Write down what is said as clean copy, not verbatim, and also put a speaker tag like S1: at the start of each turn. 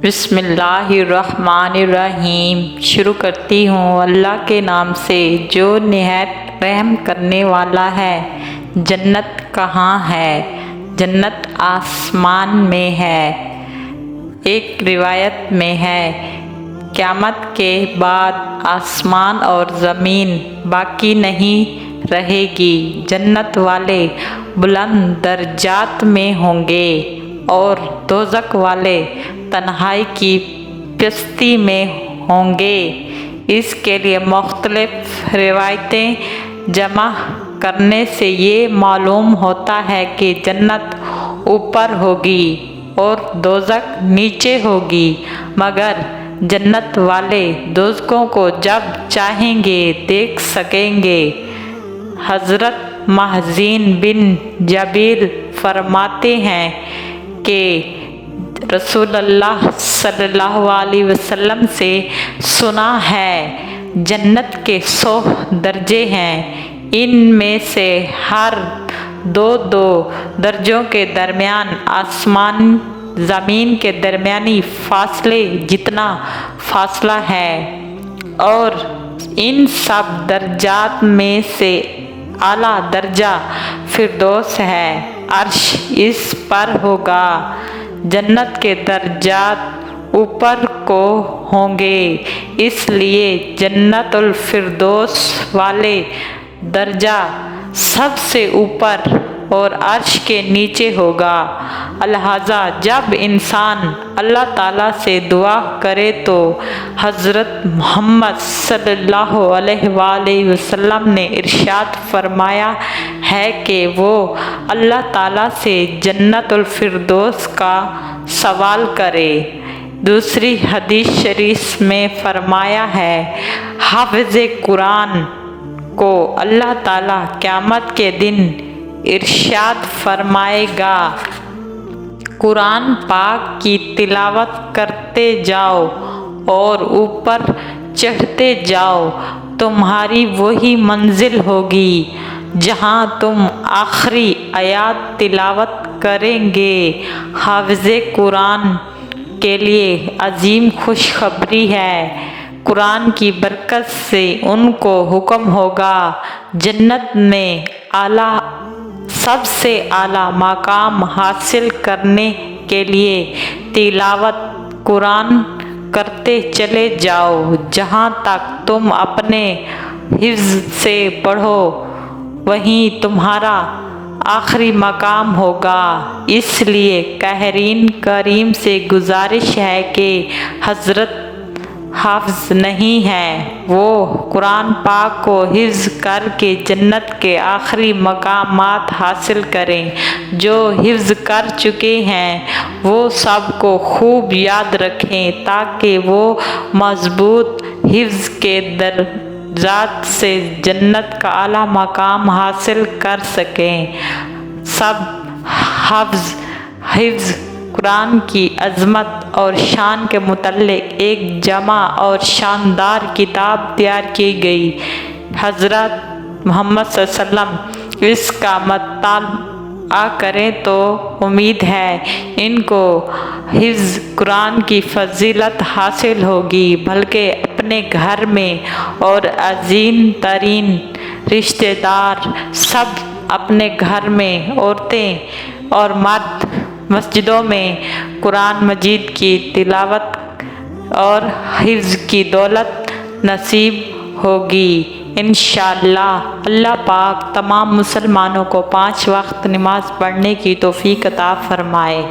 S1: بسم اللہ الرحمن الرحیم۔ شروع کرتی ہوں اللہ کے نام سے جو نہایت رحم کرنے والا ہے۔ جنت کہاں ہے؟ جنت آسمان میں ہے۔ ایک روایت میں ہے قیامت کے بعد آسمان اور زمین باقی نہیں رہے گی، جنت والے بلند درجات میں ہوں گے اور دوزخ والے تنہائی کی پستی میں ہوں گے۔ اس کے لیے مختلف روایتیں جمع کرنے سے یہ معلوم ہوتا ہے کہ جنت اوپر ہوگی اور دوزخ نیچے ہوگی، مگر جنت والے دوزخوں کو جب چاہیں گے دیکھ سکیں گے۔ حضرت محزین بن جبیر فرماتے ہیں کہ رسول اللہ صلی اللہ علیہ وسلم سے سنا ہے جنت کے 100 درجے ہیں، ان میں سے ہر دو درجوں کے درمیان آسمان زمین کے درمیانی فاصلے جتنا فاصلہ ہے، اور ان سب درجات میں سے اعلیٰ درجہ فردوس ہے، عرش اس پر ہوگا۔ جنت کے درجات اوپر کو ہوں گے، اس لیے جنت الفردوس والے درجہ سب سے اوپر اور عرش کے نیچے ہوگا۔ لہٰذا جب انسان اللہ تعالیٰ سے دعا کرے تو حضرت محمد صلی اللہ علیہ وآلہ وسلم نے ارشاد فرمایا ہے کہ وہ اللہ تعالیٰ سے جنت الفردوس کا سوال کرے۔ دوسری حدیث شریف میں فرمایا ہے حافظ قرآن کو اللہ تعالیٰ قیامت کے دن ارشاد فرمائے گا، قرآن پاک کی تلاوت کرتے جاؤ اور اوپر چڑھتے جاؤ، تمہاری وہی منزل ہوگی جہاں تم آخری آیات تلاوت کریں گے۔ حافظ قرآن کے لیے عظیم خوشخبری ہے، قرآن کی برکت سے ان کو حکم ہوگا جنت میں سب سے اعلیٰ مقام حاصل کرنے کے لیے تلاوت قرآن کرتے چلے جاؤ، جہاں تک تم اپنے حفظ سے پڑھو وہیں تمہارا آخری مقام ہوگا۔ اس لیے قاہرین کریم سے گزارش ہے کہ حضرت حافظ نہیں ہیں، وہ قرآن پاک کو حفظ کر کے جنت کے آخری مقامات حاصل کریں۔ جو حفظ کر چکے ہیں وہ سب کو خوب یاد رکھیں تاکہ وہ مضبوط حفظ کے درجات سے جنت کا اعلیٰ مقام حاصل کر سکیں۔ سب حفظ قرآن کی عظمت اور شان کے متعلق ایک جامع اور شاندار کتاب تیار کی گئی۔ حضرت محمد صلی اللہ علیہ وسلم اس کا مطالعہ کریں تو امید ہے ان کو حفظ قرآن کی فضیلت حاصل ہوگی، بلکہ اپنے گھر میں اور عزیز ترین رشتہ دار سب اپنے گھر میں، عورتیں اور مرد مسجدوں میں قرآن مجید کی تلاوت اور حفظ کی دولت نصیب ہوگی انشاءاللہ۔ اللہ پاک تمام مسلمانوں کو 5 وقت نماز پڑھنے کی توفیق عطا فرمائے۔